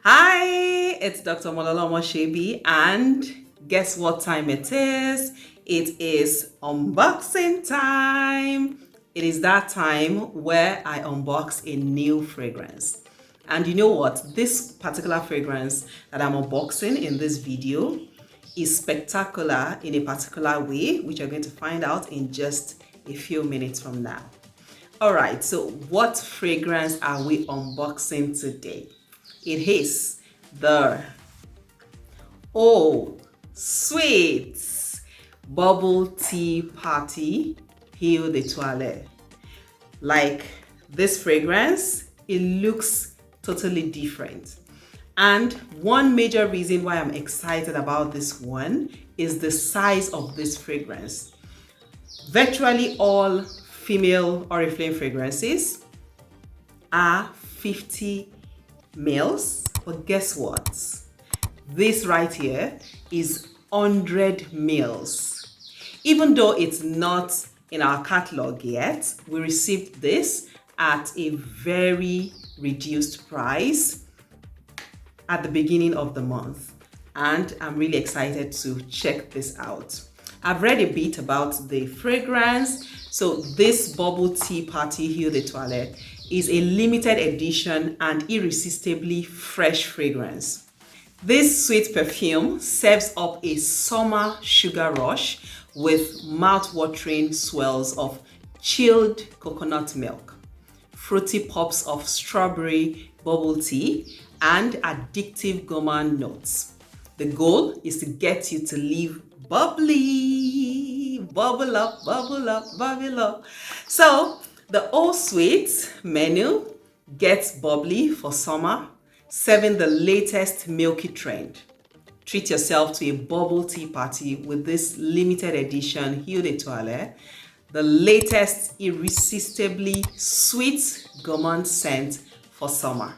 Hi, it's Dr. Mololomo Shebi, and guess what time it is? It is unboxing time. It is that time where I unbox a new fragrance. And you know what? This particular fragrance that I'm unboxing in this video is spectacular in a particular way, which you're going to find out in just a few minutes from now. All right, so what fragrance are we unboxing today? It is the sweet bubble tea party Eau de Toilette. Like this fragrance, it looks totally different. And one major reason why I'm excited about this one is the size of this fragrance. Virtually all female Oriflame fragrances are 50 mils, but guess what? This right here is 100 mils. Even though it's not in our catalog yet, we received this at a very reduced price at the beginning of the month, and I'm really excited to check this out. I've read a bit about the fragrance. So this bubble tea party Eau de Toilette is a limited edition and irresistibly fresh fragrance. This sweet perfume serves up a summer sugar rush with mouth-watering swirls of chilled coconut milk, fruity pops of strawberry bubble tea, and addictive gourmand notes. The goal is to get you to live bubbly, bubble up, bubble up, bubble up. So the All Sweet menu gets bubbly for summer, serving the latest milky trend. Treat yourself to a bubble tea party with this limited edition Eau de Toilette, the latest irresistibly sweet gourmand scent for summer.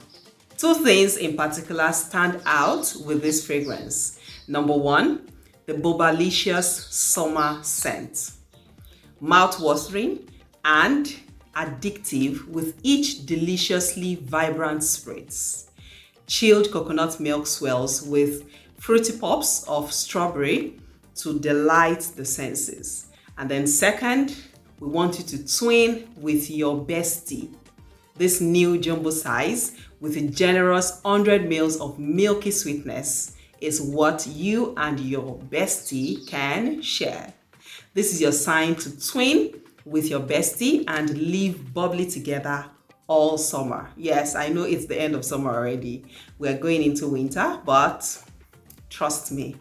Two things in particular stand out with this fragrance. Number one, the BOBA-LICIOUS summer scent. Mouth-watering and addictive with each deliciously vibrant spritz. Chilled coconut milk swirls with fruity pops of strawberry to delight the senses. And then second, we want you to twin with your bestie. This new jumbo size with a generous 100 mils of milky sweetness is what you and your bestie can share. This is your sign to twin with your bestie and live bubbly together all summer. Yes, I know it's the end of summer already. We're going into winter, but trust me,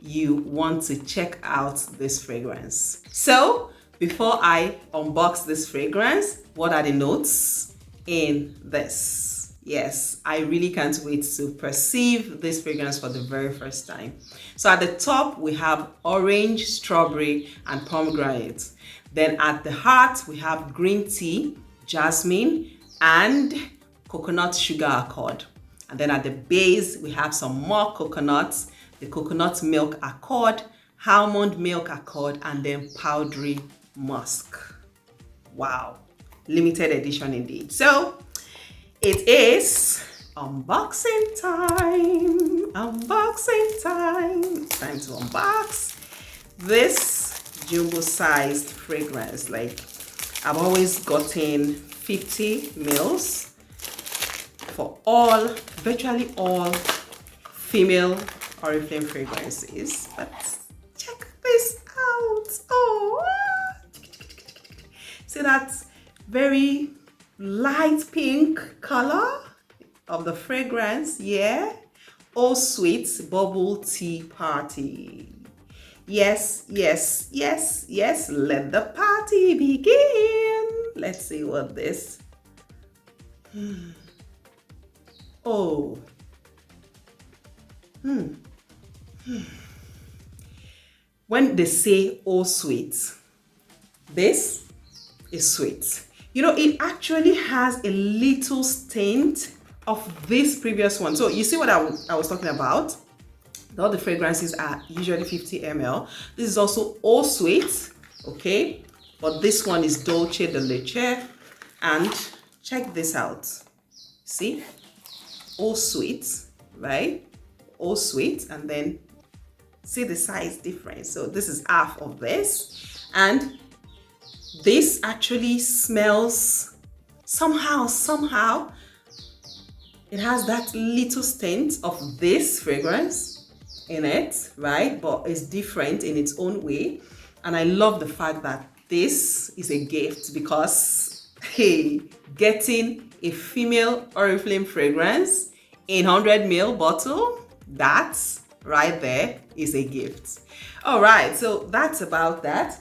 you want to check out this fragrance. So before I unbox this fragrance, what are the notes in this? Yes, I really can't wait to perceive this fragrance for the very first time. So at the top, we have orange, strawberry, and pomegranate. Then at the heart, we have green tea, jasmine, and coconut sugar accord. And then at the base, we have some more coconuts, the coconut milk accord, almond milk accord, and then powdery musk. Wow, limited edition indeed. So it is unboxing time. Unboxing time. It's time to unbox this jumbo-sized fragrance. Like, I've always gotten 50 mils for virtually all female Oriflame fragrances. But check this out. Oh, see that very light pink color of the fragrance? Yeah. Oh, sweet bubble tea party. Yes, yes, yes, yes. Let the party begin. Let's see what this. Oh. When they say oh sweet, this is sweet. You know, it actually has a little stint of this previous one. So you see what I was talking about? All the fragrances are usually 50 ml. This is also all sweet, okay? But this one is Dolce de Leche. And check this out. See? All sweet. right? All sweet, and then see the size difference. So this is half of this, and this actually smells somehow it has that little scent of this fragrance in it, right? But it's different in its own way. And I love the fact that this is a gift, because hey, getting a female Oriflame fragrance in 100 ml bottle, that's right there is a gift. All right, so that's about that.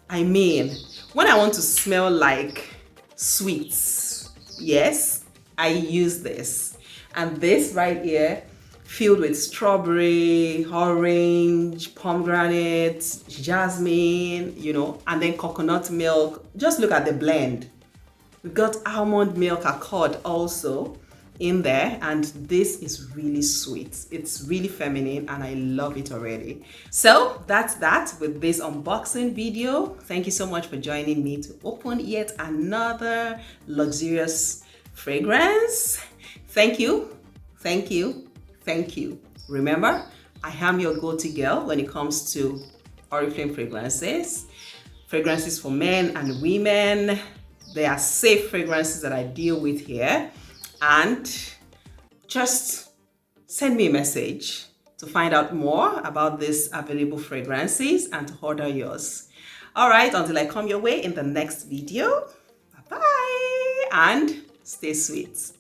I mean, when I want to smell like sweets, yes, I use this. And this right here, filled with strawberry, orange, pomegranate, jasmine, you know, and then coconut milk. Just look at the blend. We've got almond milk accord also in there, and this is really sweet. It's really feminine and I love it already. So that's that with this unboxing video. Thank you so much for joining me to open yet another luxurious fragrance. Thank you, thank you, thank you. Remember, I am your go-to girl when it comes to Oriflame fragrances. Fragrances for men and women. They are safe fragrances that I deal with here. And just send me a message to find out more about these available fragrances and to order yours. All right, until I come your way in the next video, bye-bye and stay sweet.